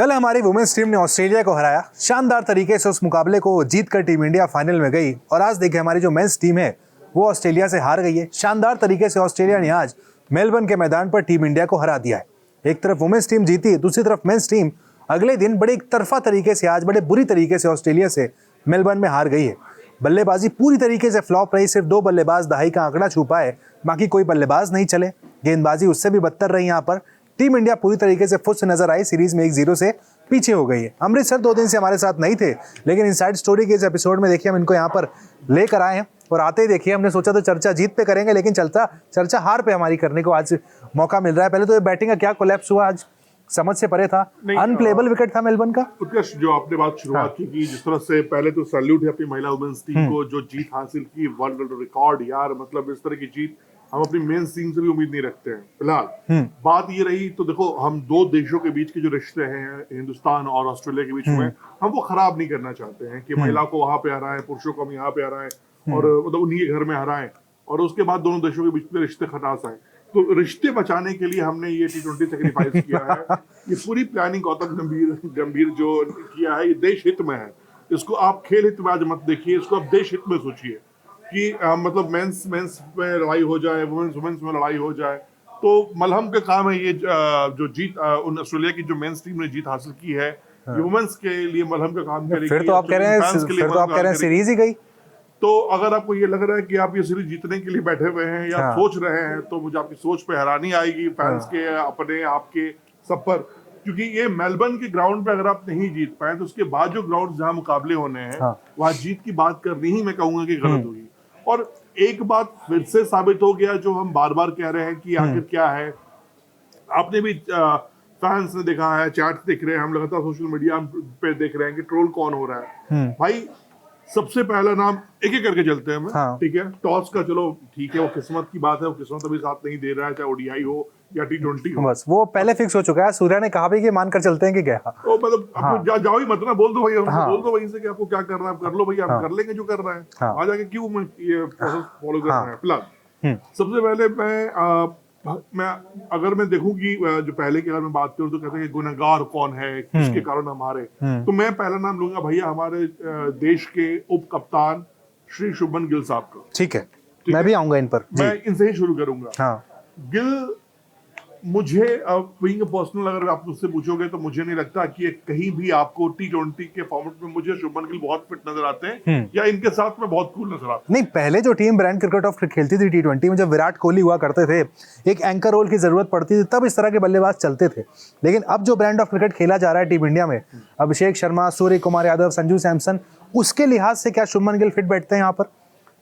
कल हमारी women's team ने ऑस्ट्रेलिया को हराया, शानदार तरीके से उस मुकाबले को जीतकर टीम इंडिया फाइनल में गई। और आज देखिए हमारी जो मेंस टीम है वो ऑस्ट्रेलिया से हार गई है। शानदार तरीके से ऑस्ट्रेलिया ने आज मेलबर्न के मैदान पर टीम इंडिया को हरा दिया है। एक तरफ वुमेन्स टीम जीती, दूसरी तरफ मेंस टीम अगले दिन बड़े एक तरफा तरीके से आज बड़े बुरी तरीके से ऑस्ट्रेलिया से मेलबर्न में हार गई है। बल्लेबाजी पूरी तरीके से फ्लॉप रही, सिर्फ 2 बल्लेबाज दहाई का आंकड़ा छू पाए, बाकी कोई बल्लेबाज नहीं चले। गेंदबाजी उससे भी बदतर रही। यहाँ पर टीम इंडिया पूरी तरीके से फुस नजर आई, सीरीज में 1-0 से पीछे हो गई है। अमृतसर 2 दिन से हमारे साथ नहीं थे, लेकिन इनसाइड स्टोरी के इस एपिसोड में देखिए हम इनको यहाँ पर लेकर आए हैं। और आते ही देखिए हमने सोचा तो चर्चा जीत पे करेंगे, लेकिन चर्चा हार पे हमारी करने को आज मौका मिल रहा है। पहले तो ये बैटिंग का क्या कोलैप्स हुआ आज, समझ से परे था। अनप्लेबल विकेट था मेलबर्न का। उत्कर्ष, जो आपने बात शुरुआत की कि जिस तरह से पहले तो सैल्यूट है अपनी महिला वुमेन्स टीम को, जो जीत हासिल की, वर्ल्ड रिकॉर्ड यार, मतलब इस तरह की जीत हम अपनी मेंस टीम से भी उम्मीद नहीं रखते हैं। फिलहाल बात ये रही तो देखो, हम 2 देशों के बीच के जो रिश्ते हैं हिंदुस्तान और ऑस्ट्रेलिया के बीच में, हम वो खराब नहीं करना चाहते हैं कि महिला को वहां पे हराएं, पुरुषों को हम यहाँ पे हराएं और मतलब उन्हीं के घर में हराएं और उसके बाद दोनों देशों के बीच में रिश्ते खटास आए। तो रिश्ते बचाने के लिए हमने ये T20 सेक्रीफाइस किया है। ये पूरी प्लानिंग गौतम गंभीर जो किया है, ये देश हित में है। इसको आप खेल हित में आज मत देखिए, इसको आप देश हित में सोचिए कि मतलब मेंस में लड़ाई हो जाए, वुमेन्स में लड़ाई हो जाए। तो मलहम का काम है ये जो जीत ऑस्ट्रेलिया की जो मेंस टीम ने जीत हासिल की है, ये वुमेन्स के लिए मलहम का काम करेगी। फिर तो आप कह रहे हैं सीरीज ही गई। तो अगर आपको ये लग रहा है कि आप ये सीरीज जीतने के लिए बैठे हुए हैं या सोच रहे हैं, तो मुझे आपकी सोच पे हैरानी आएगी, फैंस के, अपने आपके सब पर। क्योंकि ये मेलबर्न के ग्राउंड पे अगर आप नहीं जीत पाए तो उसके बाद जो ग्राउंड जहां मुकाबले होने हैं वहां जीत की बात करनी ही मैं कहूंगा कि गलत होगी। और एक बात फिर से साबित हो गया जो हम बार बार कह रहे हैं कि आखिर क्या है। आपने भी फैंस ने देखा है, चैट देख रहे हैं, हम लगातार सोशल मीडिया पे देख रहे हैं कि ट्रोल कौन हो रहा है। भाई सबसे पहला नाम एक एक करके चलते हैं, ठीक है। टॉस का चलो ठीक है, वो किस्मत की बात है, वो किस्मत अभी साथ नहीं दे रहा है, चाहे ओडीआई हो या T20 हो, बस वो पहले फिक्स हो चुका है। सूर्या ने कहा भी कि मानकर चलते हैं कि गया। तो मतलब आपको जाओ ही मत ना, बोल दो भाई, बोल दो वहीं से कि आपको क्या करना है, आप कर लो भाई, आप कर लेंगे जो कर रहा है। आ जाके क्यों ये प्रोसेस फॉलो कर रहे हैं। फिलहाल सबसे पहले अगर मैं देखूं कि जो पहले की अगर मैं बात करूं तो कहते हैं कि गुनहगार कौन है, किसके कारण हम हारे, तो मैं पहला नाम लूंगा भैया हमारे देश के उप कप्तान श्री शुभमन गिल साहब का। ठीक है, मैं भी आऊंगा इन पर। मैं इनसे ही शुरू करूंगा। गिल, मुझे बीइंग पर्सनल अगर आप मुझसे पूछोगे तो मुझे नहीं लगता कि कहीं भी आपको T20 के फॉर्मेट में मुझे शुभमन गिल बहुत फिट नजर आते हैं या इनके साथ में बहुत कूल नजर आते हैं। नहीं, पहले जो टीम ब्रांड क्रिकेट ऑफ खेलती थी T20 में, जब विराट कोहली हुआ करते थे, एक एंकर रोल की जरूरत पड़ती थी, तब इस तरह के बल्लेबाज चलते थे। लेकिन अब जो ब्रांड ऑफ क्रिकेट खेला जा रहा है टीम इंडिया में, अभिषेक शर्मा, सूर्य कुमार यादव, संजू सैमसन, उसके लिहाज से क्या शुभमन गिल फिट बैठते हैं यहाँ पर?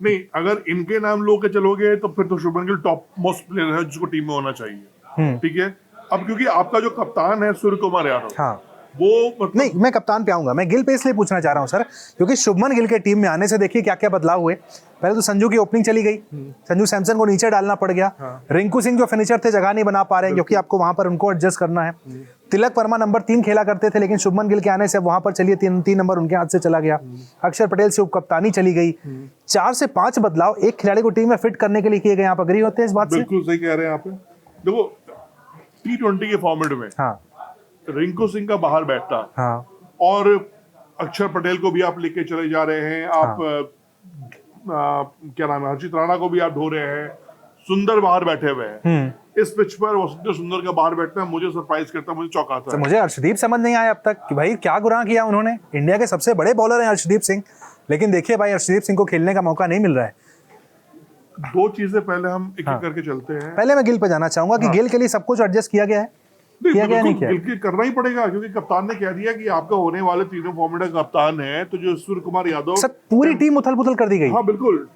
नहीं, अगर इनके नाम लो के चलोगे तो फिर तो Shubman Gill top most player है जिसको टीम में होना चाहिए। ठीक है, अब क्योंकि आपका जो कप्तान है सूर्य कुमार यादव, वो मतलब नहीं, मैं कप्तान पे आऊंगा। मैं गिल पे इसलिए पूछना चाह रहा हूं सर, क्योंकि शुभमन गिल के टीम में आने से देखिए क्या क्या बदलाव हुए। पहले तो संजू की ओपनिंग चली गई, संजू सैमसन को नीचे डालना पड़ गया। रिंकू सिंह जो फिनिशर थे जगह नहीं बना पा रहे हैं, क्योंकि आपको वहां पर उनको एडजस्ट करना है। तिलक वर्मा नंबर 3 खेला करते थे, लेकिन शुभमन गिल के आने से वहां पर चलिए 3 नंबर उनके हाथ से चला गया। अक्षर पटेल से उपकप्तानी चली गई। 4 से 5 बदलाव एक खिलाड़ी को टीम में फिट करने के लिए किए गए। आप अग्री होते हैं इस बात से? बिल्कुल सही कह रहे हैं आप। देखो T20 के फॉर्मेट में रिंकू सिंह का बाहर बैठता और अक्षर पटेल को भी आप लेके चले जा रहे हैं। आप क्या नाम है, हर्षित राणा को भी आप ढो रहे हैं। सुंदर बाहर बैठे हुए हैं। इस पिच पर वसुंधरा सुंदर का बाहर बैठना मुझे सरप्राइज करता, मुझे चौंकाता है। मुझे हर्षदीप समझ नहीं आया अब तक कि भाई क्या गुनाह किया उन्होंने। इंडिया के सबसे बड़े बॉलर हैं हर्षदीप सिंह, लेकिन देखिए भाई हर्षदीप सिंह को खेलने का मौका नहीं मिल रहा है। 2 चीजें पहले हम एक एक करके चलते हैं। पहले मैं गिल पे जाना चाहूंगा कि गिल के लिए सब कुछ एडजस्ट किया गया है। किया गया नहीं किया? गिल करना ही पड़ेगा, क्योंकि कप्तान ने कह दिया कि आपका होने वाले तीनों फॉर्मेट का कप्तान है। तो जो सूर्य कुमार यादव, सब पूरी टीम उथल पुथल कर दी गई। हाँ बिल्कुल,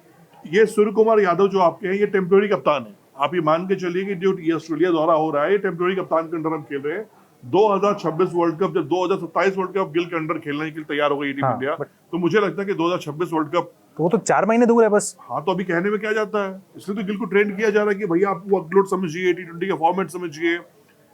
ये सूर्य कुमार यादव जो आपके हैं, ये टेम्पोररी कप्तान है। आप ये मान के चलिए कि जो ये ऑस्ट्रेलिया दौरा हो रहा है, ये टेम्पोररी कप्तान के अंडर हम खेल रहे हैं। 2026 वर्ल्ड कप, जब 2027 वर्ल्ड कप गिल के अंडर खेलने के लिए तैयार हो गई टीम इंडिया, तो मुझे लगता है कि 2026 वर्ल्ड कप तो वो तो 4 महीने दूर है बस। हाँ, तो अभी कहने में क्या जाता है। इसलिए तो गिल को ट्रेंड किया जा रहा है कि भैया आप वर्कलोड समझिए, T20 का फॉर्मेट समझिए।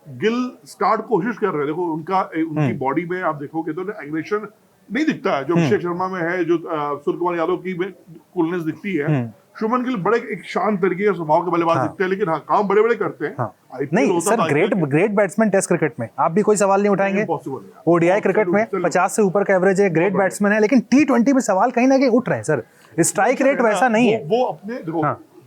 गिल स्टार्ट कोशिश कर रहे हैं। देखो उनकी बॉडी में आप देखोगे तो एग्रेशन नहीं दिखता है जो अभिषेक शर्मा में है, जो सूर्य कुमार यादव की कूलनेस दिखती है। शुभमन गिल बड़े एक शांत तरीके के स्वभाव के बल्लेबाज दिखते हैं, लेकिन हाँ काम बड़े बड़े करते हैं। IPL नहीं होता सर, था, ग्रेट बैट्समैन टेस्ट क्रिकेट में आप भी कोई सवाल नहीं उठाएंगे। Impossible है। ओडीआई क्रिकेट में 50 से ऊपर का एवरेज है, ग्रेट बैट्समैन है, लेकिन T20 में सवाल कहीं ना कहीं उठ रहे हैं सर। स्ट्राइक रेट वैसा नहीं है। वो अपने देखो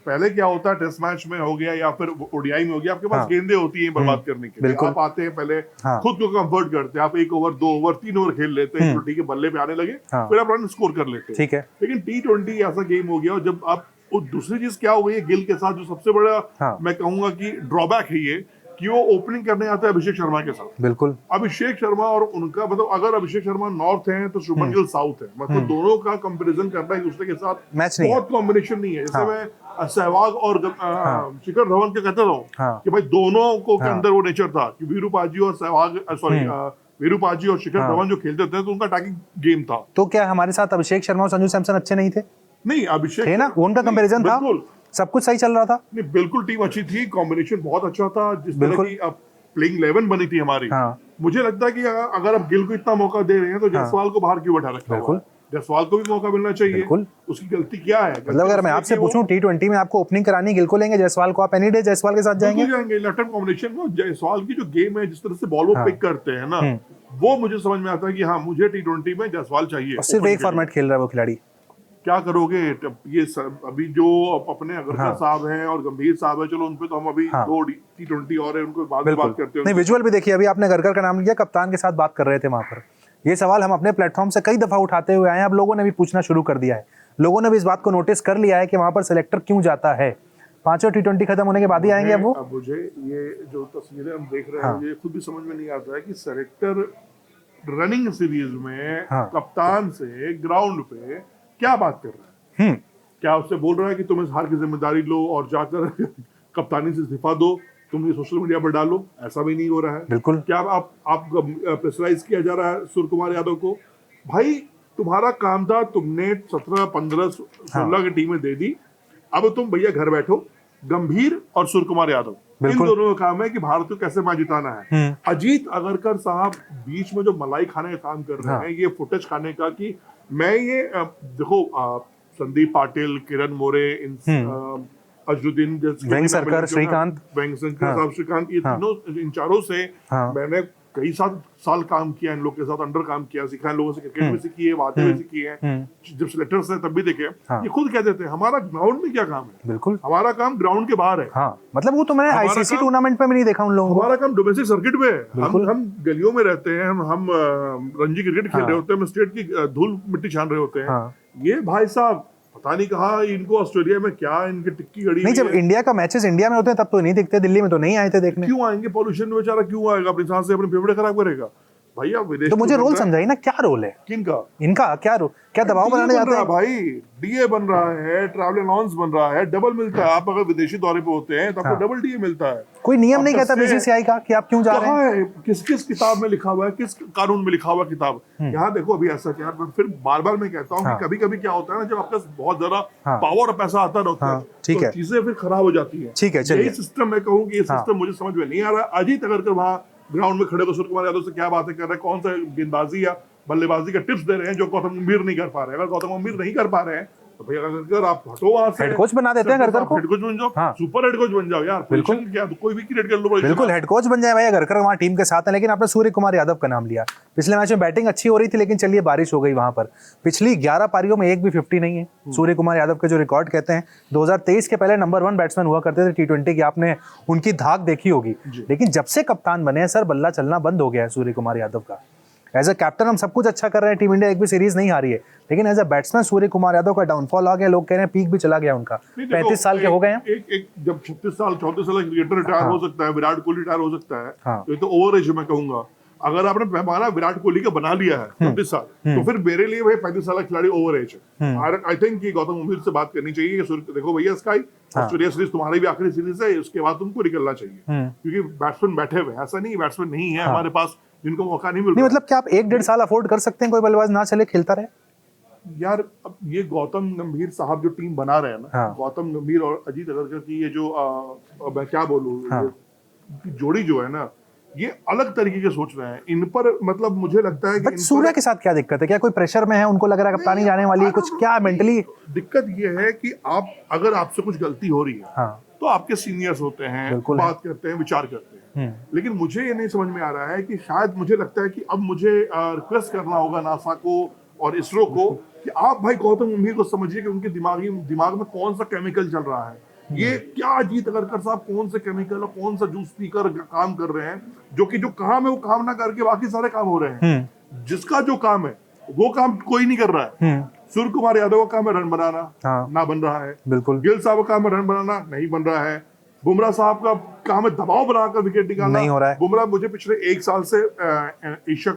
पहले क्या होता है, टेस्ट मैच में हो गया या फिर ओडीआई में हो गया, आपके पास गेंदें होती हैं बर्बाद करने के लिए। आप आते हैं पहले खुद को कंफर्ट करते हैं, आप 1 ओवर 2 ओवर 3 ओवर खेल लेते हैं, छोटी के बल्ले पे आने लगे, फिर आप रन स्कोर कर लेते हैं। ठीक है, लेकिन T20 ऐसा गेम हो गया, और जब आप दूसरी चीज क्या हो गई है गिल के साथ, जो सबसे बड़ा मैं कहूंगा कि ड्रॉबैक है ये, कि वो ओपनिंग करने आता है अभिषेक शर्मा के साथ। बिल्कुल। अभिषेक शर्मा और उनका मतलब, अगर अभिषेक शर्मा नॉर्थ है तो शुभमन गिल साउथ है, मतलब दोनों का कंपैरिजन करना एक दूसरे के साथ मैच नहीं बहुत कॉम्बिनेशन नहीं है। जैसे मैं सहवाग और शिखर धवन के कहता हूँ कि भाई दोनों को के अंदर वो नेचर था कि वीरू पाजी और सहवाग वीरू पाजी और शिखर धवन जो खेलते थे तो उनका अटैकिंग गेम था। तो क्या हमारे साथ अभिषेक शर्मा और संजू सैमसन अच्छे नहीं थे? नहीं, अभिषेक थे ना, उनका कंपैरिजन था, सब कुछ सही चल रहा था। नहीं बिल्कुल, टीम अच्छी थी, कॉम्बिनेशन बहुत अच्छा था, जिस तरह की अब प्लेइंग 11 बनी थी हमारी। मुझे लगता है कि अगर आप गिल को इतना मौका दे रहे हैं तो जायसवाल को बाहर क्यों बैठा रखा हुआ है? जायसवाल को भी मौका मिलना चाहिए। उसकी गलती क्या है? मतलब अगर मैं आपसे पूछूं T20 में आपको ओपनिंग करानी, गिल को लेंगे, जायसवाल को आप एनी डे जायसवाल के साथ जाएंगे? लेफ्ट हैंड कॉम्बिनेशन में जायसवाल की जो गेम है, जिस तरह से बॉल वो पिक करते हैं ना, वो मुझे समझ में आता है कि हाँ मुझे T20 में जायसवाल चाहिए। सिर्फ एक फॉर्मेट खेल रहा है वो खिलाड़ी, क्या करोगे? ये अभी जो अपने अगरकर साहब हैं और गंभीर साहब है, चलो उन पे तो हम अभी 2 T20 और है, उनको बाद में बात करते हैं। नहीं, विजुअल भी देखिए, अभी आपने अगरकर का नाम लिया, कप्तान के साथ बात कर रहे थे वहां पर। ये सवाल हम अपने प्लेटफॉर्म से कई दफा उठाते हुए आए हैं, अब लोगों ने भी पूछना शुरू कर दिया है। लोगों ने भी इस बात को नोटिस कर लिया है कि वहां पर सिलेक्टर क्यों जाता है। 5 T20 खत्म होने के बाद ही आएंगे अब वो। अब मुझे ये जो तस्वीरें हम देख रहे हैं, मुझे खुद भी समझ में नहीं आता है कि सेलेक्टर रनिंग सीरीज में कप्तान से ग्राउंड पे क्या बात कर रहा है। क्या उससे बोल रहा है कि तुम इस हार की जिम्मेदारी लो और जाकर कप्तानी से इस्तीफा दो, तुम ये सोशल मीडिया पर डालो? ऐसा भी नहीं हो रहा है। बिल्कुल। क्या आप प्रेशराइज किया जा रहा है सूर्य कुमार यादव को? भाई तुम्हारा काम था, तुमने 17, 15, 16 की टीमें दे दी, अब तुम भैया घर बैठो। गंभीर और सूर्य कुमार यादव, इन दोनों का काम है कि भारत को कैसे मैच जिताना है। अजीत अगरकर साहब बीच में जो मलाई खाने का काम कर रहे हैं, ये फुटेज खाने का, कि मैं ये देखो संदीप पाटिल, किरण मोरे, अजरुद्दीन, वेंकसरकर, श्रीकांत, श्रीकांत, ये तीनों, इन चारों से मैंने कई साल काम किया, इन लोग के साथ अंडर काम किया, सीखा इन लोगों से, क्रिकेट भी सीखी है, बातें भी सीखी है। जब सिलेक्टर्स हैं तब भी देखे, ये खुद कह देते हैं हमारा ग्राउंड में क्या काम है। बिल्कुल, हमारा काम ग्राउंड के बाहर है। मतलब वो तो मैंने आईसीसी टूर्नामेंट में भी नहीं देखा उन लोगों को। हमारा काम डोमेस्टिक सर्किट पे है। हम गलियों में रहते हैं, हम रणजी क्रिकेट खेल रहे होते हैं, हम स्टेट की धूल मिट्टी छान रहे होते हैं। ये भाई साहब पता नहीं कहा इनको ऑस्ट्रेलिया में क्या इनकी टिक्की गड़ी नहीं। जब इंडिया का मैचेस इंडिया में होते हैं तब तो नहीं दिखते, दिल्ली में तो नहीं आए थे देखने। क्यों आएंगे? पॉल्यूशन में बेचारा क्यों आएगा? अपनी सांस से अपनी फेफड़े खराब करेगा भैया। विदेश तो मुझे रोल समझाइए ना, क्या रोल है किनका? इनका क्या रोल, क्या दबाव बनाने जाते हैं? भाई डीए बन रहा है, ट्रैवल अलाउंस बन रहा है, डबल मिलता है। आप अगर विदेशी दौरे पे होते हैं तो आपको डबल डीए मिलता है। कोई नियम नहीं कहता बीसीसीआई का कि आप क्यों जा रहे हैं? किस किस किताब में लिखा हुआ है, किस कानून में लिखा हुआ किताब? यहाँ देखो अभी ऐसा क्या, फिर बार बार मैं कहता हूँ कि कभी कभी क्या होता है ना, जब आपके पास बहुत ज्यादा पावर और पैसा आता रहता है, तो चीजें फिर खराब हो जाती है। ठीक है, चलिए। यही सिस्टम मैं कहूँ कि ये सिस्टम मुझे समझ में नहीं आ रहा। अजीत अगरकर वहाँ ग्राउंड में खड़े हो सूर्य कुमार यादव से क्या बातें कर रहे हैं, कौन सा गेंदबाजी या बल्लेबाजी का टिप्स दे रहे हैं जो गौतम गंभीर नहीं कर पा रहे हैं। अगर गौतम गंभीर नहीं कर पा रहे हैं तो भैया अगर आप हटो वहां से, हेड कोच बना देते हैं अगरकर को। हेड कोच बन जाओ, सुपर हेड कोच बन जाओ यार। बिल्कुल, क्या कोई भी क्रिकेट कर लो, बिल्कुल हेड कोच बन जाए भाई। अगरकर वहाँ टीम के साथ है, लेकिन आपने सूर्य कुमार यादव का नाम लिया। पिछले मैच में बैटिंग अच्छी हो रही थी, लेकिन चलिए बारिश हो गई वहां पर। पिछली 11 पारियों में एक भी 50 नहीं है सूर्य कुमार यादव के, जो रिकॉर्ड कहते हैं। 2023 के पहले नंबर 1 बैट्समैन हुआ करते थे T20 की, आपने उनकी धाक देखी होगी। लेकिन जब से कप्तान बने हैं सर, बल्ला चलना बंद हो गया है सूर्य कुमार यादव का। एज अ कैप्टन हम सब कुछ अच्छा कर रहे हैं, टीम इंडिया एक भी सीरीज नहीं हारी है, लेकिन as a batsman Surya Kumar Yadav का डाउनफॉल आ गया। लोग कह रहे हैं पीक भी चला गया उनका। 35 साल के हो गए हैं। एक जब 36 साल 34 साल क्रिकेटर रिटायर हो सकता है, विराट कोहली रिटायर हो सकता है, तो ये तो ओवर एज मैं कहूंगा। अगर आपने पैमाना विराट कोहली का बना लिया है 35 साल, तो फिर मेरे लिए भाई 35 साल का खिलाड़ी ओवर एज है। आई थिंक कि गौतम गंभीर से बात करनी चाहिए कि देखो भैया, स्काई ऑस्ट्रेलिया सीरीज तुम्हारी भी आखिरी सीरीज है, उसके बाद तुमको निकलना चाहिए, क्योंकि बैट्समैन बैठे हुए। ऐसा नहीं बैट्समैन नहीं है हमारे पास जिनको मौका नहीं मिल रहा। मतलब क्या आप 1-1.5 साल अफोर्ड कर सकते हैं कोई बल्लेबाज ना चले, खेलता रहे? यार अब ये गौतम गंभीर साहब जो टीम बना रहे हैं ना, गौतम गंभीर और अजीत अगरकर की ये जो मैं क्या बोलूं, जोड़ी जो है ना, ये अलग तरीके के सोच रहे हैं इन पर, मतलब मुझे लगता है कि बट सूर्या के साथ क्या दिक्कत है? क्या कोई प्रेशर में है, उनको लग रहा है कप्तानी जाने वाली है, कुछ क्या मेंटली? दिक्कत ये है कि आप अगर आपसे कुछ गलती हो रही है हाँ तो आपके सीनियर्स होते हैं, बिल्कुल बात करते हैं, विचार करते हैं। लेकिन मुझे ये नहीं समझ में आ रहा है कि शायद मुझे लगता है कि अब मुझे रिक्वेस्ट करना होगा नासा को और इसरो को कि आप भाई गौतम गंभीर को समझिए कि उनके दिमाग में कौन सा केमिकल चल रहा है। ये क्या अजीत अगरकर साहब कौन से केमिकल और कौन सा जूस पीकर काम कर रहे हैं, जो काम है वो काम ना करके बाकी सारे काम हो रहे हैं। जिसका जो काम है वो काम कोई नहीं कर रहा है। सूर्य कुमार यादव का काम है रन बनाना, ना बन रहा है। बिल्कुल। गिल साहब का काम है रन बनाना, नहीं बन रहा है। बुमराह साहब का काम है दबाव बनाकर विकेट निकालना, नहीं हो रहा है। बुमराह मुझे पिछले 1 साल से एशिया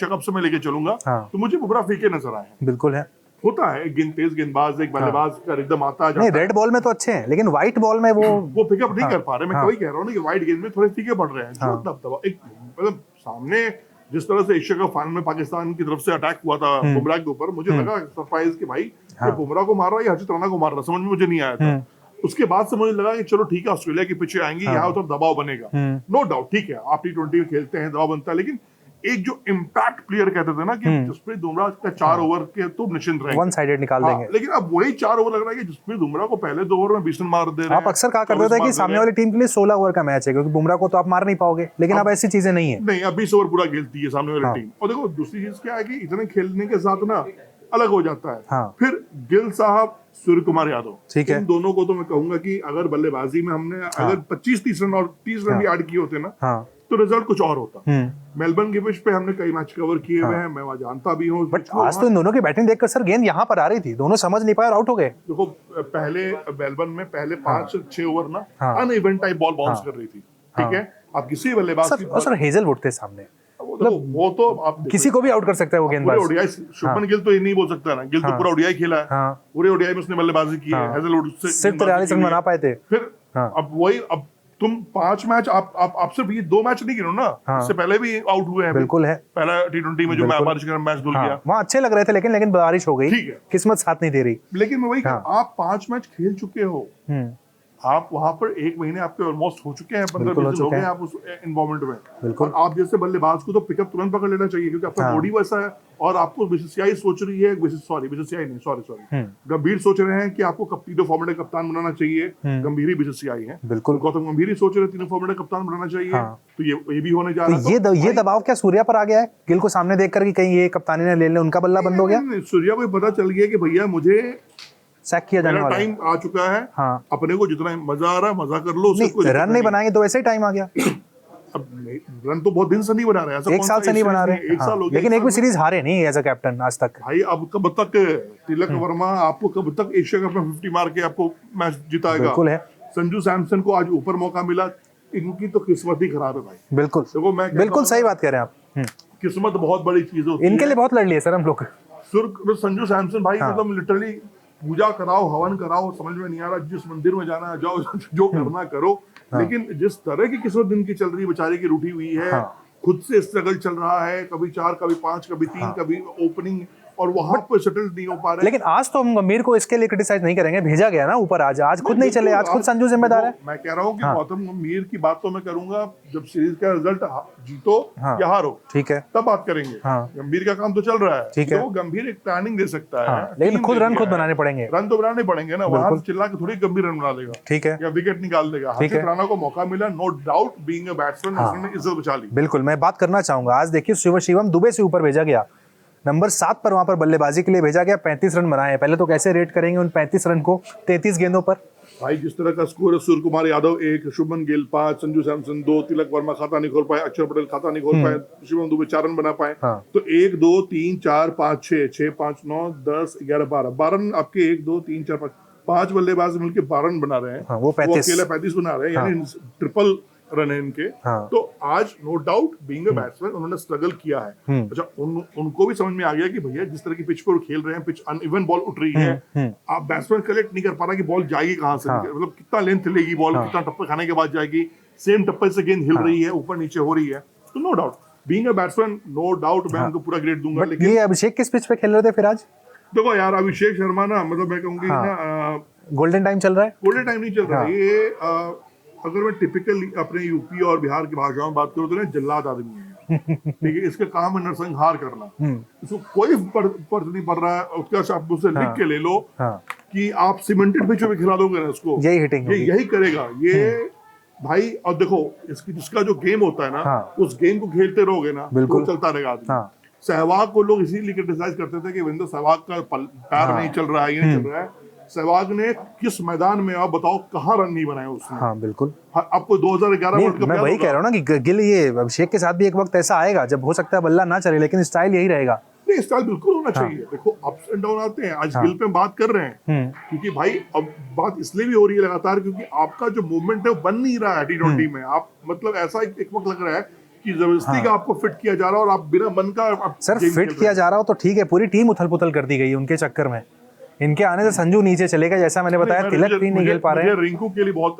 कप से मैं लेके चलूंगा तो मुझे बुमराह फीके नजर आए हैं। बिल्कुल है, होता है तेज गेंदबाज एक बल्लेबाज का एकदम आता नहीं रेड बॉल में तो अच्छे हैं, लेकिन व्हाइट बॉल में वो पिकअप नहीं कर पा रहे। मैं वही कह रहा हूँ ना कि व्हाइट गेंद में थोड़े फीके पड़ रहे हैं। जो दबदबा एक मतलब सामने जिस तरह से एशिया कप फाइनल में पाकिस्तान की तरफ से अटैक हुआ था बुमराह के ऊपर, मुझे लगा सरप्राइज कि भाई ये बुमराह को मार रहा है या हर्षित राणा को मार रहा है, समझ में मुझे नहीं आया था। उसके बाद से मुझे लगा कि चलो ठीक है ऑस्ट्रेलिया की पिचें आएंगी, यहाँ तो दबाव बनेगा, नो डाउट ठीक है आप T20 में खेलते हैं दबाव बनता है। लेकिन एक जो इम्पैक्ट प्लेयर कहते थे ना कि जसप्रीत बुमराह का 4 ओवर के तो निश्चिंत रहेंगे, वन साइडेड निकाल देंगे। लेकिन अब वही 4 ओवर लग रहा है कि जसप्रीत बुमराह को पहले 2 ओवर में 20 रन मार दे रहे हैं। आप अक्सर कहा करते थे कि सामने वाली टीम के लिए 16 ओवर का मैच है, क्योंकि बुमराह को तो आप मार नहीं पाओगे, लेकिन अब ऐसी चीजें नहीं है। नहीं, अब 20 ओवर पूरा खेलती है सामने वाली टीम। और देखो दूसरी चीज क्या है कि इतने खेलने के साथ ना अलग हो जाता है। फिर गिल साहब, सूर्य कुमार यादव, ठीक है, इन दोनों को तो मैं कहूंगा कि अगर बल्लेबाजी में हमने अगर 25-30 रन और 30 रन भी ऐड किए होते ना तो रिजल्ट कुछ और होता। मेलबर्न की पिच पे हमने कई मैच कवर किए हुए हैं, मैं वहां जानता भी हूँ। बट आज तो इन दोनों की बैटिंग देखकर सर गेंद यहाँ पर आ रही थी, दोनों समझ नहीं पाए और आउट हो गए। देखो पहले मेलबर्न में पहले 5-6 ओवर ना अनइवन टाइप बॉल बाउंस कर रही थी, ठीक है। अब किसी बल्लेबाज की सर हेजलवुड थे सामने, वो तो आप किसी को भी आउट कर सकता है वो गेंदबाज। ओडीआई शुभमन गिल तो ये नहीं बोल सकता ना, गिल तो पूरा ओडीआई खेला है, पूरे ओडीआई में उसने बल्लेबाजी की है, हेजलवुड से सिर्फ 43 रन बना पाए थे। फिर अब तुम 5 मैच आप सिर्फ ये 2 मैच नहीं गिनो ना, इससे पहले भी आउट हुए हैं। बिल्कुल है, पहला T20 में जो मैं बारिश का मैच धुल गया, वहाँ अच्छे लग रहे थे, लेकिन बारिश हो गई, किस्मत साथ नहीं दे रही। लेकिन मैं वही आप 5 मैच खेल चुके हो, आप वहां पर 1 महीने आपके ऑलमोस्ट हो चुके हैं, 15 दिन हो गए आप उस एनवायरमेंट में। और आप जैसे बल्लेबाज को तो पिकअप तुरंत पकड़ लेना चाहिए, क्योंकि आपका बॉडी वैसा है। और आपको बीसीसीआई सोच रही है, बीसीसीआई नहीं, सॉरी गंभीर सोच रहे हैं कि आपको तीनों फॉर्मेट का कप्तान बनाना चाहिए। गंभीर ही बीसीसीआई है, बिल्कुल गौतम गंभीर ही सोच रहे हैं तीनों फॉर्मेट का कप्तान बनाना चाहिए। तो ये भी होने जा रहा है। ये दबाव क्या सूर्या पर आ गया है, गिल को सामने देखकर कि कहीं ये कप्तानी ने ले ले, उनका बल्ला बंद हो गया? सूर्या को पता चल गया कि भैया मुझे सैक किया जाने वाला टाइम आ चुका है। अपने को जितना मजा आ रहा है मजा कर लो। रन नहीं बनाएंगे तो वैसे ही टाइम आ गया। अब रन तो बहुत दिन से नहीं बना रहे हैं, 1 साल से नहीं बना रहे, 1 साल हो गया, लेकिन एक भी सीरीज हारे नहीं एज अ कैप्टन आज तक। भाई अब कब तक तिलक वर्मा आपको कब तक एशिया कप में 50 मार के आपको मैच जिताएगा? बिल्कुल है। संजू सैमसन को आज ऊपर मौका मिला, इनकी तो किस्मत ही खराब है भाई। बिल्कुल देखो, मैं बिल्कुल सही बात कह रहे हैं आप। किस्मत बहुत बड़ी चीज होती है, इनके लिए बहुत लड़ लिए सर हम लोग। संजू सैमसन भाई मतलब लिटरली पूजा कराओ, हवन कराओ, समझ में नहीं आ रहा, जिस मंदिर में जाना है जाओ, जो करना करो। लेकिन जिस तरह की किस्मत दिन की चल रही है, बेचारे की रूठी हुई है, खुद से स्ट्रगल चल रहा है, कभी 4 कभी 5 कभी 3 कभी ओपनिंग, और वहां पर सेटल नहीं हो पा रहे। लेकिन आज तो हम गंभीर को इसके लिए क्रिटिसाइज नहीं करेंगे, भेजा गया ना ऊपर, आज खुद नहीं चले, आज खुद संजू जिम्मेदार है। मैं कह रहा हूँ कि गौतम गंभीर की बात तो मैं करूंगा जब सीरीज का रिजल्ट जीतो या हारो, ठीक है, तब बात करेंगे। गंभीर का काम तो चल रहा है, ठीक है, तो गंभीर एक प्लानिंग दे सकता है, लेकिन खुद रन खुद बनाने पड़ेंगे। रन तो बनाने पड़ेंगे ना, वहां चिल्ला के थोड़ी गंभीर रन बना देगा, ठीक है, या विकेट निकाल देगा। हर्षित राणा को मौका मिला, no doubt, being a batsman उसने इज्जत बचा ली। बिल्कुल, मैं बात करना चाहूंगा, आज देखिए शिवम दुबे से ऊपर भेजा गया, नंबर 7 पर वहां पर बल्लेबाजी के लिए भेजा गया, 35 रन बनाए। पहले तो कैसे रेट करेंगे उन 35 रन को 33 गेंदों पर? भाई जिस तरह का स्कोर है, सूर्य कुमार यादव 1, शुभमन गिल 5, संजू सैमसन 2, तिलक वर्मा खाता नहीं खोल पाए, अक्षर पटेल खाता नहीं खोल पाए, शिवम दुबे 4 रन बना पाए। तो 1 2 3 4 5 6 5 9 10 11 12 रन आपके 1 2 3 4 5 बल्लेबाज मिलकर 12 रन बना रहे हैं। वो अकेले 35 बना रहे हैं, यानी ट्रिपल रन है इनके। तो आज no doubt being a batsman उन्होंने स्ट्रगल किया है। अच्छा, उनको भी समझ में आ गया कि भैया जिस तरह की पिच पर खेल रहे हैं, पिच अनइवन बॉल उठ रही है, आप बैट्समैन कलेक्ट नहीं कर पा रहा कि बॉल जाएगी कहां से, मतलब कितना लेंथ लेगी बॉल, कितना टप्पे खाने के बाद जाएगी, सेम टप्पे से गेंद हिल रही है, ऊपर नीचे हो रही है। तो no doubt being a batsman, no doubt मैं उनको पूरा ग्रेड दूंगा। लेकिन ये अभिषेक किस पिच पे खेल रहे थे फिर आज? देखो यार, अभिषेक शर्मा ना, मतलब मैं कहूंगी ना, गोल्डन टाइम चल रहा है। गोल्डन टाइम नहीं चल रहा है, ये अगर मैं टिपिकल अपने यूपी और बिहार की भाषाओं में बात करूँ तो ना जल्लाद आदमी है, ठीक है, इसका काम है नरसंहार करना, इसको कोई फर्क नहीं पड़ रहा है, उसका आप मुझसे लिख के ले लो कि आप सीमेंटेड पिच पे खिला दोगे ना उसको, यही हिटिंग ये यही करेगा ये भाई। और देखो इसका जो गेम होता है ना, उस गेम को खेलते रहोगे ना तो चलता रहेगा आदमी। सहवाग को लोग इसीलिए क्रिटिसाइज करते थे कि वीरेंद्र सहवाग का पैर नहीं चल रहा है, ये नहीं चल रहा है। सहवाग ने किस मैदान में, आप बताओ, कहाँ रन नहीं बनाए उसने? हाँ बिल्कुल। आपको 2011 वर्ल्ड कप मैं वही कह रहा हूँ ना कि गिल, ये अभिषेक के साथ भी एक वक्त ऐसा आएगा जब हो सकता है बल्ला ना चले, लेकिन स्टाइल यही रहेगा। नहीं, स्टाइल बिल्कुल होना चाहिए। देखो अप्स एंड डाउन आते हैं, आज गिल पे बात कर रहे हैं क्योंकि भाई अब बात इसलिए भी हो रही है लगातार क्योंकि आपका जो मूवमेंट है वो बन नहीं रहा है T20 में। आप मतलब ऐसा एक वक्त लग रहा है कि जबरदस्ती का आपको फिट किया जा रहा है और आप बिना मन का सर फिट किया जा रहा हो तो ठीक है, पूरी टीम उथल पुथल कर दी गई उनके चक्कर में। इनके आने से संजू नीचे चलेगा, जैसा मैंने बताया, तिलक भी नहीं खेल पा रहे हैं। रिंकू के लिए बहुत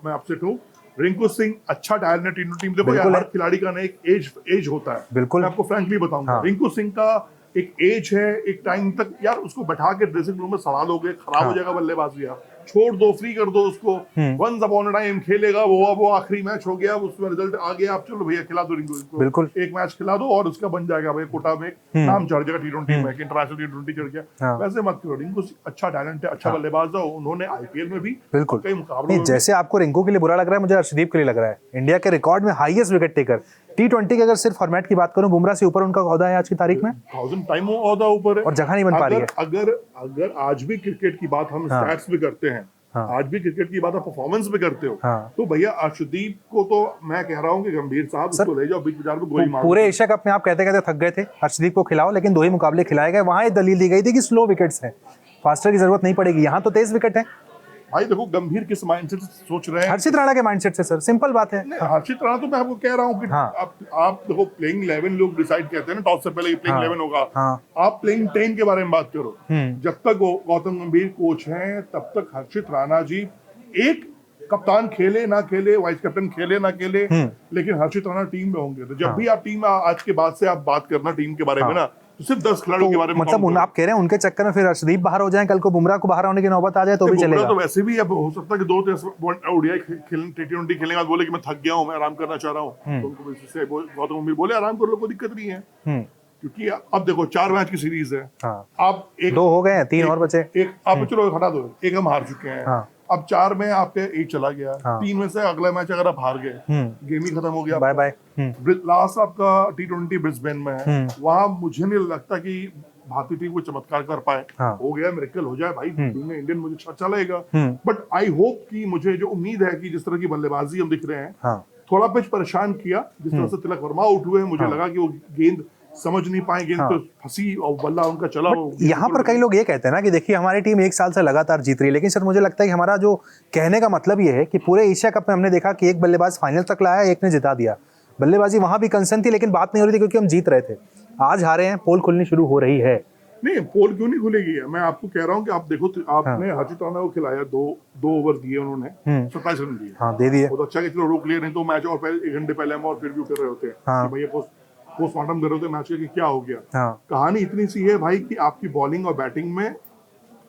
मैं अपसेट हूँ। रिंकू सिंह अच्छा टैलेंट है टीम। देखो यार, हर खिलाड़ी का ना एक एज होता है। बिल्कुल, मैं आपको फ्रैंकली बताऊंगा, रिंकू सिंह का एक एज है, एक टाइम तक यार उसको बैठा के ड्रेसिंग रूम में सड़ा लोगे, खराब हो जाएगा बल्लेबाजी। यार छोड़ दो, फ्री कर दो उसको। वंस अपॉन अ टाइम खेलेगा वो आखिरी मैच हो गया, उसमें रिजल्ट आ गया, आप चलो भैया खिला दो रिंकू को, बिल्कुल एक मैच खिला दो और उसका बन जाएगा भाई कोटा में नाम चढ़ जाएगा T20 में, इंटरनेशनल T20 चढ़ गया। वैसे मत करो, रिंकू अच्छा टैलेंट है, अच्छा बल्लेबाज है, उन्होंने IPL में भी बिल्कुल कई मुकाबलों में। जैसे आपको रिंकू के लिए बुरा लग रहा है, मुझे अर्शदीप के लिए लग रहा है। इंडिया के रिकॉर्ड में हाईएस्ट विकेट टेकर T20 के अगर सिर्फ फॉर्मेट की बात करूं, बुमराह से ऊपर उनका ओहदा है आज की तारीख में, 1000 टाइम ओहदा ऊपर है और जगह नहीं बन पा रही है। अगर आज भी क्रिकेट की बात हम स्टैट्स भी करते हैं, आज भी क्रिकेट की बात आप परफॉर्मेंस पे करते हो, तो भैया अर्शदीप को तो मैं कह रहा हूं कि गंभीर साहब उसको ले जाओ बीच बाजार में गोली मारो। पूरे एशिया कप में आप कहते कहते थक गए थे, अर्शदीप को खिलाओ, लेकिन 2 ही मुकाबले खिलाए गए। वहां दलील दी गई थी कि स्लो विकेट्स हैं, फास्टर की जरूरत नहीं पड़ेगी। यहाँ तो तेज विकेट है। भाई देखो गंभीर किस माइंडसेट से सोच रहे हैं? हर्षित राणा के माइंडसेट से सर, सिंपल बात है। हर्षित राणा तो मैं आपको कह रहा हूँ कि आप देखो प्लेइंग 11 लोग डिसाइड करते हैं ना टॉस से पहले, प्लेइंग 11 होगा। आप प्लेइंग 10 के बारे में बात करो। जब तक गौतम गंभीर कोच हैं तब तक हर्षित राणा जी, एक कप्तान खेले ना खेले, वाइस कैप्टन खेले ना खेले, लेकिन हर्षित राणा टीम में होंगे। तो जब भी आप टीम आज के बाद से आप बात करना टीम के बारे में ना, तो सिर्फ 10 खिलाड़ियों के बारे में मतलब आप कह रहे हैं उनके चक्कर में फिर अर्शदीप बाहर हो जाए, कल को बुमराह को बाहर होने की नौबत आ जाए तो भी चलेगा। तो वैसे भी अब हो सकता है कि 2 ओडीआई T20 खेलेंगे, बोले कि मैं थक गया हूं, मैं आराम करना चाह रहा हूं, तो उनको गौतम गंभीर बोले आराम कर लो, कोई दिक्कत नहीं है। क्योंकि अब देखो 4 मैच की सीरीज है, आप 2 हो गए, 3 और बचे। एक आप चलो हटा दो, एक हम हार चुके हैं, अब 4 में आपके 1 चला गया, 3 में से अगला मैच अगर आप हार गए, गेम ही खत्म हो गया, बाय बाय। लास्ट आपका T20 ब्रिस्बेन में है, वहां मुझे नहीं लगता कि भारतीय टीम को चमत्कार कर पाए। हो गया मिरेकल हो जाए भाई, इंडियन मुझे अच्छा लगेगा, बट आई होप कि मुझे जो उम्मीद है कि जिस तरह की बल्लेबाजी हम दिख रहे हैं, थोड़ा पिच परेशान किया, जिस तरह से तिलक वर्मा आउट हुए, मुझे लगा कि वो गेंद समझ नहीं पाए, गेंद तो फंसी और बल्ला उनका चला। यहाँ पर कई लोग ये कहते हैं ना कि देखिए हमारी टीम 1 साल से लगातार जीत रही है, लेकिन सर मुझे लगता है कि हमारा जो कहने का मतलब ये है कि पूरे एशिया कप में हमने देखा कि एक बल्लेबाज फाइनल तक लाया, एक ने जिता दिया। बल्लेबाजी वहां भी कंसर्न थी, लेकिन बात नहीं हो रही थी क्योंकि हम जीत रहे थे। आज हारे हैं, पोल खुलनी शुरू हो रही है। नहीं, पोल क्यों नहीं खुलेगी? मैं आपको कह रहा हूँ कि आप देखो, आपने हर्षित राणा को खिलाया, 2 ओवर दिए उन्होंने, 27 रन दिए, दे दिए, बहुत अच्छा कि चलो रोक लिए, नहीं तो मैच और पहले 1 घंटे पहले हम और फिर भी कर रहे होते हैं भैया पोस्टमार्टम कर रहे होते मैच के, क्या हो गया। कहानी इतनी सी है भाई कि आपकी बॉलिंग और बैटिंग में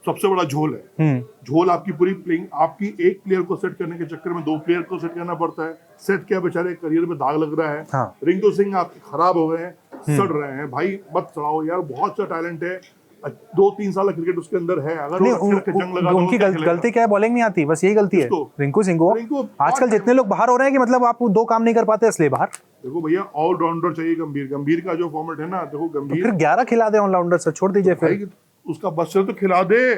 सबसे बड़ा झोल है। झोल आपकी पूरी प्लेइंग, आपकी एक प्लेयर को सेट करने के चक्कर में 2 प्लेयर को सेट करना पड़ता है। सेट क्या बेचारे करियर में दाग लग रहा है। रिंकू सिंह आपके खराब हो गए हैं, सड़ रहे हैं भाई, मत सड़ाओ यार, बहुत अच्छा टैलेंट है, 2-3 साल क्रिकेट उसके अंदर है। अगर जंग लगा, उनकी गलती क्या है? बॉलिंग नहीं आती, बस यही गलती है रिंकू सिंह को। आजकल जितने लोग बाहर हो रहे हैं कि मतलब आप 2 काम नहीं कर पाते इसलिए बाहर। देखो भैया ऑलराउंडर चाहिए गंभीर का जो फॉर्मेट है ना, देखो गंभीर फिर 11 खिला दे ऑलराउंडर से, छोड़ दीजिए फिर उसका बस चले तो खिला दे,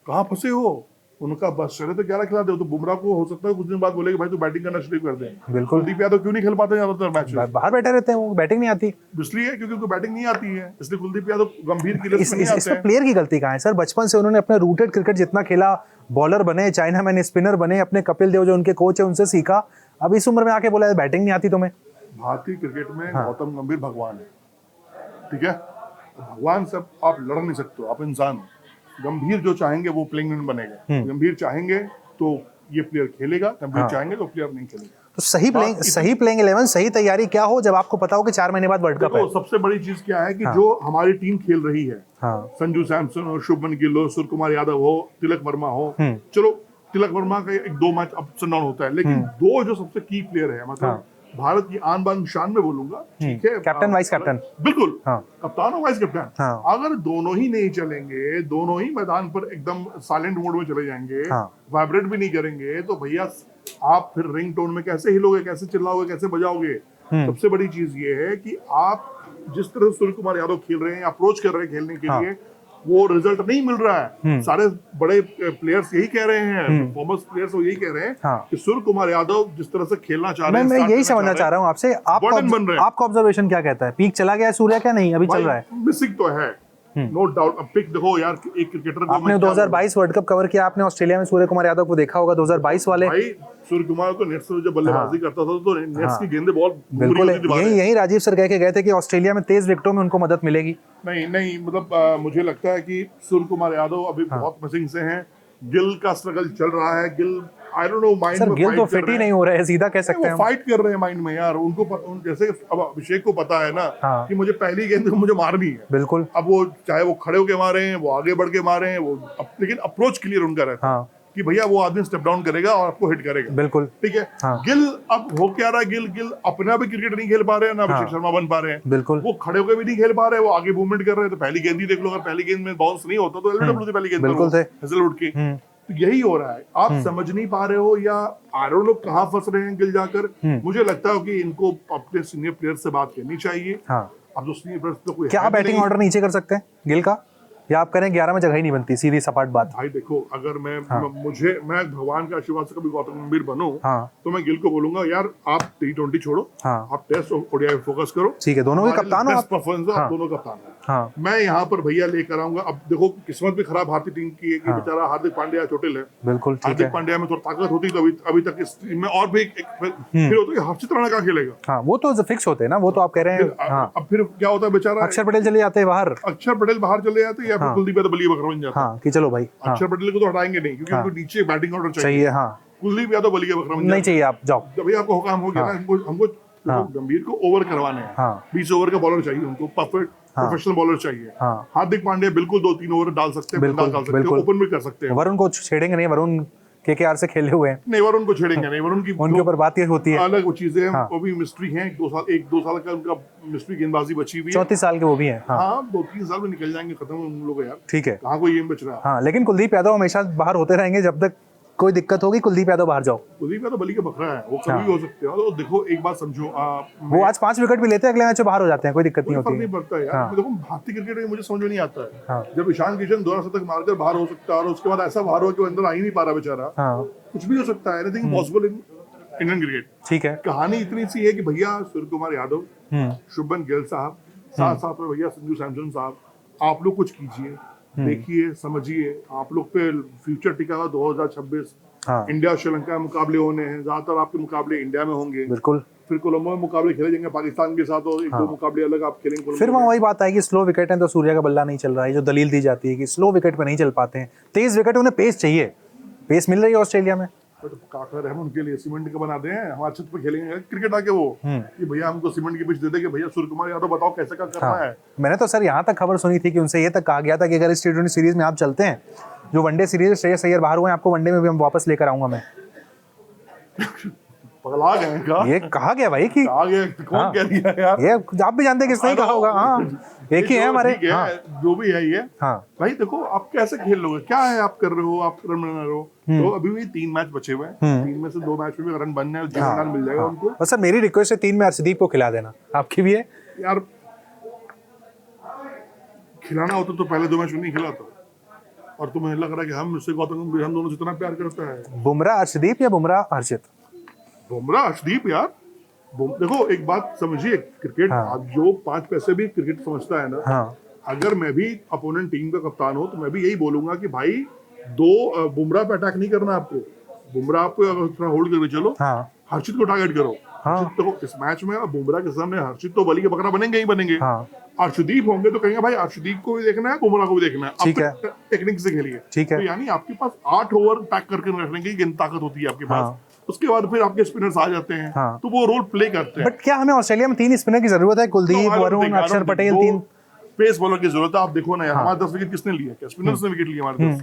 कहाँ फंसे हो, उनका बस चले तो 11 खिला दे। तो बुमराह को हो सकता है कुछ दिन बाद बोले कि भाई तू बैटिंग करना शुरू कर दे। बिल्कुल, कुलदीप यादव क्यों नहीं खेल पाते ज्यादातर मैच में? बाहर बैठे रहते हैं, वो बैटिंग नहीं आती इसलिए, क्योंकि उनको बैटिंग नहीं आती है, इसलिए कुलदीप यादव गंभीर की लिस्ट में नहीं आते हैं। प्लेयर की गलती कहाँ है सर? बचपन से उन्होंने अपने रूटेड क्रिकेट जितना खेला, बॉलर बने, चाइना मैन स्पिनर बने, अपने कपिल देव जो उनके कोच है उनसे सीखा, अब इस उम्र में आके बोला बैटिंग नहीं आती तुम्हें। भारतीय क्रिकेट में गौतम गंभीर भगवान है, ठीक है, भगवान से आप लड़ नहीं सकते, आप इंसान। गंभीर जो चाहेंगे वो प्लेइंग इलेवन बनेगा, गंभीर चाहेंगे तो ये प्लेयर खेलेगा, गंभीर चाहेंगे तो प्लेयर नहीं खेलेगा। तो सही प्लेइंग 11, सही तैयारी क्या हो जब आपको पता हो कि 4 महीने बाद वर्ल्ड कप है? सबसे बड़ी चीज क्या है कि जो हमारी टीम खेल रही है, संजू सैमसन हो, शुभमन गिल हो, सूर्य कुमार यादव हो, तिलक वर्मा हो, चलो तिलक वर्मा का एक दो मैच अप्स एंड डाउन होता है, लेकिन दो जो सबसे की प्लेयर है, मतलब भारत की आन बान शान में बोलूंगा, ठीक है, कैप्टन वाइस कैप्टन, बिल्कुल, हाँ, कप्तान और वाइस कैप्टन, हाँ, अगर दोनों ही नहीं चलेंगे, दोनों ही मैदान पर एकदम साइलेंट मोड में चले जाएंगे, वाइब्रेट भी नहीं करेंगे, तो भैया आप फिर रिंग टोन में कैसे हिलोगे, कैसे चिल्लाओगे, कैसे बजाओगे। सबसे बड़ी चीज ये है कि आप जिस तरह सूर्य कुमार यादव खेल रहे हैं, अप्रोच कर रहे हैं खेलने के लिए, वो रिजल्ट नहीं मिल रहा है। सारे बड़े प्लेयर्स यही कह रहे हैं, परफॉर्मेंस प्लेयर्स वो यही कह रहे हैं कि सूर्य कुमार यादव जिस तरह से खेलना चाह रहे हैं, मैं यही समझना चाह रहा हूँ आपसे, आपका ऑब्जर्वेशन क्या कहता है, पीक चला गया है सूर्य क्या नहीं, अभी चल रहा है? मिसिंग तो है, नो डाउट। अब पिक देखो यार, एक क्रिकेटर को आपने 2022 वर्ल्ड कप कवर किया, आपने ऑस्ट्रेलिया में सूर्य कुमार यादव को देखा होगा 2022 वाले। भाई सूर्य कुमार तो नेट्स में जब बल्लेबाजी करता था तो नेट्स की गेंदें बहुत बिल्कुल, यही राजीव सर कह के गए थे कि ऑस्ट्रेलिया में तेज विकेटों में उनको मदद मिलेगी। नहीं मतलब मुझे लगता है कि सूर्य कुमार यादव अभी बहुत मिसिंग से हैं। गिल का स्ट्रगल चल रहा है, Gill I don't know mind में गिल तो फिट ही नहीं हो रहे हैं, सीधा कह सकते हैं, वो फाइट कर रहे हैं माइंड में यार। उनको जैसे अब अभिषेक को पता है ना कि मुझे पहली गेंद मुझे मारनी है, बिल्कुल। अब वो चाहे वो खड़े होके मारे हैं, वो आगे बढ़ के मारे हैं, वो लेकिन अप्रोच क्लियर उनका रहता है कि भैया वो आदमी स्टेप डाउन करेगा और आपको हिट करेगा, बिल्कुल, ठीक है। गिल अब हो क्या रहा है, गिल अपना भी क्रिकेट नहीं खेल पा रहे हैं, ना अभिषेक शर्मा बन पा रहे हैं, बिल्कुल। वो खड़े होकर भी नहीं खेल पा रहे हैं, वो आगे मूवमेंट कर रहे हैं। तो पहली गेंद ही देख लो, अगर पहली गेंद में बाउंस नहीं होता तो एलबीडब्ल्यू से पहली गेंद बिल्कुल थे हेजलवुड की। तो यही हो रहा है, आप समझ नहीं पा रहे हो, या आई डोंट नो कहां फंस रहे हैं गिल जाकर। मुझे लगता है कि इनको अपने सीनियर प्लेयर से बात करनी चाहिए। अब जो सीनियर प्लेयर तो कोई क्या बैटिंग ऑर्डर नीचे कर सकते हैं गिल का, या आप करें 11 में जगह ही नहीं बनती, सीधी सपाट बात। भाई देखो, अगर मैं भगवान का आशीर्वाद से कभी गौतम गंभीर बनूं, तो मैं गिल को बोलूंगा यार आप T20 छोड़ो, आप टेस्ट और ओडीआई फोकस करो, ठीक है, दोनों के कप्तान हो आप, आप दोनों कप्तान हो। मैं यहाँ पर भैया लेकर आऊंगा। अब देखो किस्मत भी खराब भारतीय टीम की है कि बेचारा हार्दिक पांड्या चोटिल है, बिल्कुल। हार्दिक पांड्या में थोड़ा ताकत होती तो अभी तक इस टीम में और भी फिर होता है हर्षित राणा कहाँ खेलेगा, वो तो फिक्स होते हैं ना, वो तो आप कह रहे हैं। अब फिर क्या होता है, बेचारा अक्षर पटेल चले जाते हैं बाहर, अक्षर पटेल बाहर चले जाते हैं, या फिर कुलदीप यादव बलिया बकरा बन जाता है कि चलो भाई अक्षर पटेल को तो हटाएंगे नहीं, क्योंकि उनको नीचे बैटिंग ऑर्डर चाहिए। कुलदीप यादव बलिया बकरा बन नहीं चाहिए, आप जाओ जब भैया आपको काम हो गया ना। हमको गंभीर को ओवर करवाने हैं, 20 ओवर का बॉलर चाहिए उनको, परफेक्ट प्रोफेशनल बॉलर चाहिए। हार्दिक पांड्या बिल्कुल 2-3 ओवर डाल सकते हैं, डाल सकते हैं, ओपन भी कर सकते हैं। वरुण को छेड़ेंगे नहीं, वरुण केकेआर से खेले हुए हैं, नहीं वरुण को छेड़ेंगे नहीं, वरुण की उनके ऊपर बात ये होती है, अलग वो चीजें हैं, वो भी मिस्ट्री हैं। 1-2 साल का उनका मिस्ट्री गेंदबाजी बची हुई है, 34 साल के वो भी हैं। 2-3 साल में निकल जाएंगे, खत्म उन लोग यार, ठीक है, कहाँ कोई गेम बच रहा है। लेकिन कुलदीप यादव हमेशा बाहर होते रहेंगे, जब तक कोई दिक्कत होगी कुलदीप यादव बाहर जाओ। कुलदीप यादव बली का बकरा है, वो कभी भी हो सकते हैं। तो देखो एक बात समझो, वो आज 5 विकेट भी लेते हैं, अगले मैच में बाहर हो जाते हैं, कोई दिक्कत नहीं होती, नहीं पड़ता यार। देखो भारतीय क्रिकेट में मुझे समझ में नहीं आता है, जब ईशान किशन 2 शतक मारकर बाहर हो सकता है और उसके बाद ऐसा बाहर हो कि वो अंदर आ ही नहीं पा रहा बेचारा, कुछ भी हो सकता है, anything possible in Indian cricket, ठीक है। कहानी इतनी सी है कि भैया सूर्य कुमार यादव, शुभमन गिल साहब, साथ साथ में भैया संजू सैमसन साहब, आप लोग कुछ कीजिए, देखिए, समझिए, आप लोग पे फ्यूचर टिका 2026 इंडिया श्रीलंका मुकाबले होने हैं, ज्यादातर आपके मुकाबले इंडिया में होंगे, बिल्कुल। फिर कोलंबो में मुकाबले खेले जाएंगे पाकिस्तान के साथ, और 1-2 मुकाबले अलग आप खेलेंगे। फिर वहाँ वही बात है कि स्लो विकेट है तो सूर्य का बल्ला नहीं चल रहा है, जो दलील दी जाती है कि स्लो विकेट पे नहीं चल पाते हैं, तेज विकेट उन्हें पेस चाहिए, पेस मिल रही है ऑस्ट्रेलिया में। तो काकर रहमान उनके लिए सीमेंट का बना दे हैं, हमारे छत पे खेलेंगे क्रिकेट आके वो, कि भैया हमको सीमेंट की पिच दे दे कि भैया सूर्य कुमार यादव बताओ कैसे क्या करना है। मैंने तो सर यहाँ तक खबर सुनी थी कि उनसे ये तक कहा गया था कि अगर इस T20 सीरीज में आप चलते हैं, जो वनडे सीरीज श्रेयस अय्यर बाहर हुए हैं, आपको वनडे में भी हम वापस लेकर आऊंगा मैं। पगला गए क्या? ये कहा गया भाई कि कहा गया, कौन कह दिया यार? ये आप भी जानते हैं किसने कहा होगा। एक ही है हमारे, जो भी है ये। भाई देखो आप कैसे खेल लोगे, क्या है आप कर रहे हो, आप रन बना रहे हो, तो अभी भी 3 मैच बचे हुए हैं, 3 में से 2 मैच में भी रन बनने और रन मिल जाएगा उनको। बस सर मेरी रिक्वेस्ट है 3 में अर्शदीप को खिला देना, आपकी भी है यार। खिलाना होता तो पहले 2 मैच में नहीं खिलाता, और तुम्हें लग रहा है कि हम उससे गौतम गंभीर हम दोनों से इतना प्यार करता है। बुमराह अर्शदीप या बुमराह हर्षित? बुमराह अर्शदीप यार। देखो एक बात समझिए, क्रिकेट जो 5 पैसे भी क्रिकेट समझता है ना, अगर मैं भी अपोनेंट टीम का कप्तान हो तो मैं भी यही बोलूंगा कि भाई 2 बुमराह पे अटैक नहीं करना आपको, बुमराह पे अगर थोड़ा होल्ड करके चलो, हर्षित को टारगेट करो। देखो इस मैच में बुमराह के सामने हर्षित तो बली के बकरा बनेंगे ही बनेंगे, अर्शदीप होंगे तो कहेंगे भाई अर्शदीप को भी देखना है, बुमराह को भी देखना है, ठीक है, टेक्निक से खेलिए, ठीक है। तो यानी आपके पास 8 ओवर पैक करके रखने की गेंद ताकत होती है आपके पास, उसके बाद फिर आपके स्पिनर्स आ जाते हैं, तो वो रोल प्ले करते हैं। बट क्या हमें ऑस्ट्रेलिया में 3 स्पिनर की जरूरत है? कुलदीप, वरुण, अक्षर पटेल, 3 पेस बॉलर की जरूरत है। आप देखो ना यार, हमारे 10 विकेट किसने लिए? क्या स्पिनर्स ने विकेट लिए हमारे 10?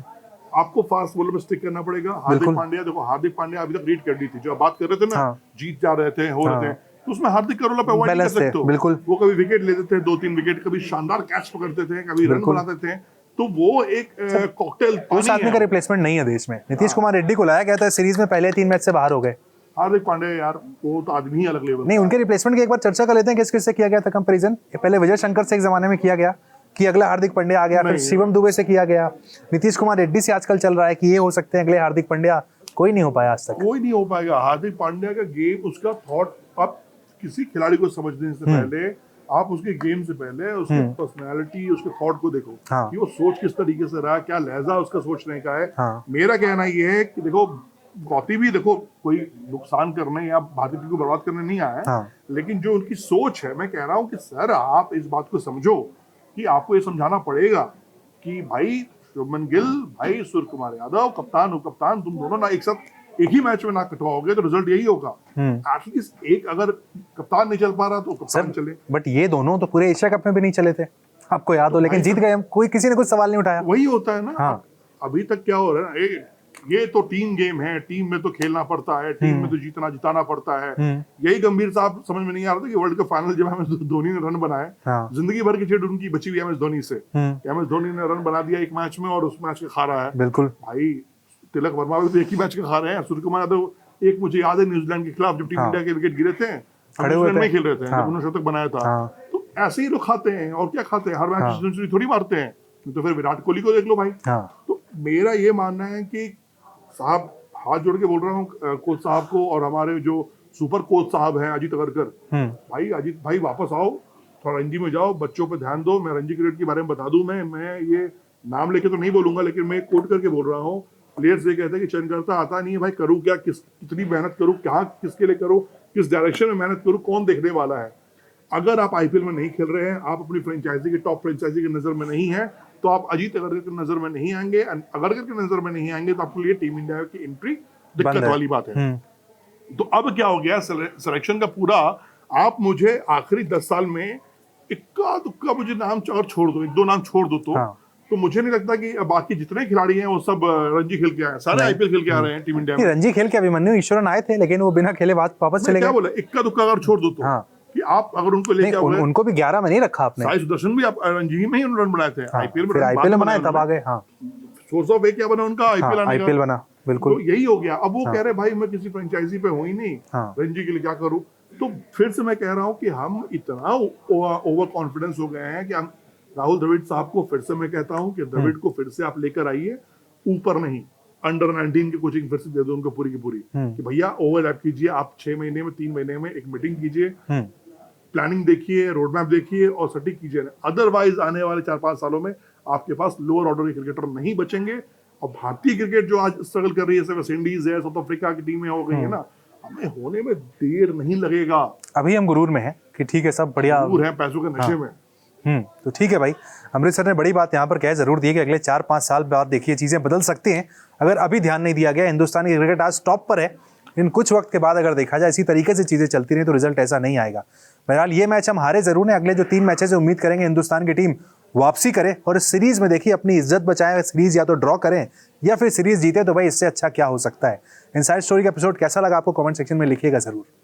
आपको फास्ट बॉलर में स्टिक करना पड़ेगा। हार्दिक पांड्या, देखो हार्दिक पांड्या अभी तक रीड कर दी थी, जो आप बात कर रहे थे ना, जीत जा रहे थे, हो रहे थे, तो उसमें हार्दिक करोला पे अवॉइड कर सकते हो। बिल्कुल, वो कभी विकेट लेते थे, 2-3 विकेट, कभी शानदार कैच पकड़ते थे, कभी रन बनाते थे, तो वो एक कॉकटेल उस आदमी का रिप्लेसमेंट नहीं है देश में। नीतीश कुमार रेड्डी को लाया गया था, सीरीज में पहले 3 मैच से बाहर हो गए। हार्दिक पांड्या यार वो तो आदमी ही अलग लेवल। नहीं, उनके रिप्लेसमेंट की एक बार चर्चा कर लेते हैं, किस किस से किया गया था कंपैरिजन। पहले विजय शंकर से एक जमाने में किया गया कि अगला हार्दिक पांड्या आ गया, फिर शिवम दुबे से किया गया, नीतीश कुमार रेड्डी से आजकल चल रहा है कि ये हो सकते हैं अगले हार्दिक पांड्या। कोई नहीं हो पाया आज तक, कोई नहीं हो पाएगा। हार्दिक पांड्या का गेम, उसका थॉट, आप किसी खिलाड़ी को समझने से पहले आप उसके गेम से पहले उसकी पर्सनालिटी, उसके थॉट को देखो कि वो सोच किस तरीके से रहा, क्या लहजा उसका सोचने का है। मेरा कहना ये है कि देखो गौती भी देखो कोई नुकसान करने या भारतीय टीम को बर्बाद करने नहीं आया है, लेकिन जो उनकी सोच है, मैं कह रहा हूँ कि सर आप इस बात को समझो कि आपको ये समझाना पड़ेगा कि भाई शुभमन गिल, भाई सूर्य कुमार यादव, कप्तान उप कप्तान, तुम दोनों ना एक साथ एक ही मैच में ना कटवाओगे तो रिजल्ट यही होगा। एटलीस्ट एक अगर कप्तान नहीं चल पा रहा तो कप्तान चले। बट ये दोनों तो पूरे एशिया कप में भी नहीं चले थे, आपको याद हो, लेकिन जीत गए हम। कोई किसी ने कुछ सवाल नहीं उठाया। वही होता है ना। अभी तक क्या हो रहा है ना, ये तो टीम गेम है, टीम में तो खेलना पड़ता है, टीम में तो जीतना जिताना पड़ता है। यही गंभीर साहब समझ में नहीं आ रहा था कि वर्ल्ड कप फाइनल जब एमएस धोनी ने रन बनाए, जिंदगी भर की चीट उनकी बची हुई एमएस धोनी से। एमएस धोनी ने रन बना दिया एक मैच में और उस मैच का खा रहा है। बिल्कुल भाई, तिलक वर्मा भी तो एक ही मैच का खा रहे हैं। सूर्य कुमार यादव एक, मुझे याद है न्यूजीलैंड के खिलाफ जब टीम इंडिया के विकेट गिरे थे, न्यूजीलैंड में खेल रहे थे, जब उन्होंने शतक बनाया था। तो ऐसे ही लोग खाते हैं, और क्या खाते हैं, हर मैच सेंचुरी थोड़ी मारते हैं। तो फिर विराट कोहली को देख लो भाई। तो मेरा ये मानना है कि साहब, हाथ जोड़ के बोल रहा हूँ कोच साहब को और हमारे जो सुपर कोच साहब हैं अजीत अगरकर, भाई अजीत भाई वापस आओ, थोड़ा रणजी में जाओ, बच्चों पे ध्यान दो। मैं रणजी क्रिकेट के बारे में बता दूं, मैं ये नाम लेके तो नहीं बोलूंगा, लेकिन मैं कोट करके बोल रहा हूँ। प्लेयर्स ये कहते हैं कि चयनकर्ता आता नहीं है, भाई करूँ क्या, कितनी मेहनत करूँ, कहाँ किसके लिए करूँ, किस डायरेक्शन में मेहनत करूँ, कौन देखने वाला है। अगर आप आईपीएल में नहीं खेल रहे हैं, आप अपनी फ्रेंचाइजी के टॉप फ्रेंचाइजी की नजर में नहीं है, तो आप अजीत अगरकर की नजर में नहीं आएंगे। अगरकर की नजर में नहीं आएंगे तो आपके लिए टीम इंडिया की एंट्री दिक्कत वाली बात है। तो अब क्या हो गया, सिलेक्शन का पूरा, आप मुझे आखिरी 10 साल में इक्का दुक्का मुझे नाम और छोड़ दो, 1-2 नाम छोड़ दो तो मुझे नहीं लगता कि बाकी जितने खिलाड़ी हैं वो सब रणजी खेल के आए, सारे आईपीएल खेल के आ रहे हैं टीम इंडिया में। रणजी खेल के अभिमन्यु ईश्वरन आए थे, लेकिन वो बिना खेले वापस चले गए। क्या बोला, इक्का दुक्का अगर छोड़ दो तो कि आप अगर उनको लेके आओगे, उनको भी 11 में नहीं रखा आपने। साई सुदर्शन भी आप रणजी में ही रन बनाए थे, आईपीएल में बनाए तब आ गए। सोर्स ऑफ क्या बना उनका, आईपीएल बना। बिल्कुल, तो यही हो गया। अब वो कह रहे भाई मैं किसी फ्रेंचाइजी पे हूं ही नहीं, रणजी के लिए क्या करूं। तो फिर से मैं कह रहा हूं कि हम इतना ओवर कॉन्फिडेंस हो गए हैं कि हम राहुल द्रविड़ साहब को फिर से मैं कहता हूं कि द्रविड़ को फिर से आप लेकर आइए, ऊपर नहीं, अंडर 19 की कोचिंग फिर से दे दो उनको पूरी की पूरी कि भैया ओवरलैप कीजिए, आप 6 महीने में 3 महीने में एक मीटिंग कीजिए, प्लानिंग देखिए, रोड मैप देखिए और सटीक कीजिए। अदरवाइज आने वाले 4-5 सालों में आपके पास लोअर ऑर्डर के क्रिकेटर नहीं बचेंगे। और भारतीय क्रिकेट जो आज स्ट्रगल कर रही है, वेस्ट इंडीज है, साउथ अफ्रीका की टीमें हो गई है ना, हमें होने में देर नहीं लगेगा। अभी हम गुरूर में हैं कि ठीक है, सब बढ़िया गुरूर है, पैसों के नशे में। तो ठीक है भाई, अमृतसर ने बड़ी बात यहाँ पर कह जरूर दी है कि अगले 4-5 साल बाद देखिए चीजें बदल सकती हैं अगर अभी ध्यान नहीं दिया गया। हिंदुस्तान की क्रिकेट आज टॉप पर है, लेकिन कुछ वक्त के बाद अगर देखा जाए इसी तरीके से चीजें चलती रही तो रिजल्ट ऐसा नहीं आएगा। बहरहाल ये मैच हम हारे जरूर हैं, अगले जो 3 मैचेस है उम्मीद करेंगे हिंदुस्तान की टीम वापसी करे और इस सीरीज में देखिए अपनी इज्जत बचाएं। सीरीज या तो ड्रॉ करें या फिर सीरीज जीते, तो भाई इससे अच्छा क्या हो सकता है। इनसाइड स्टोरी का एपिसोड कैसा लगा आपको कमेंट सेक्शन में लिखिएगा जरूर।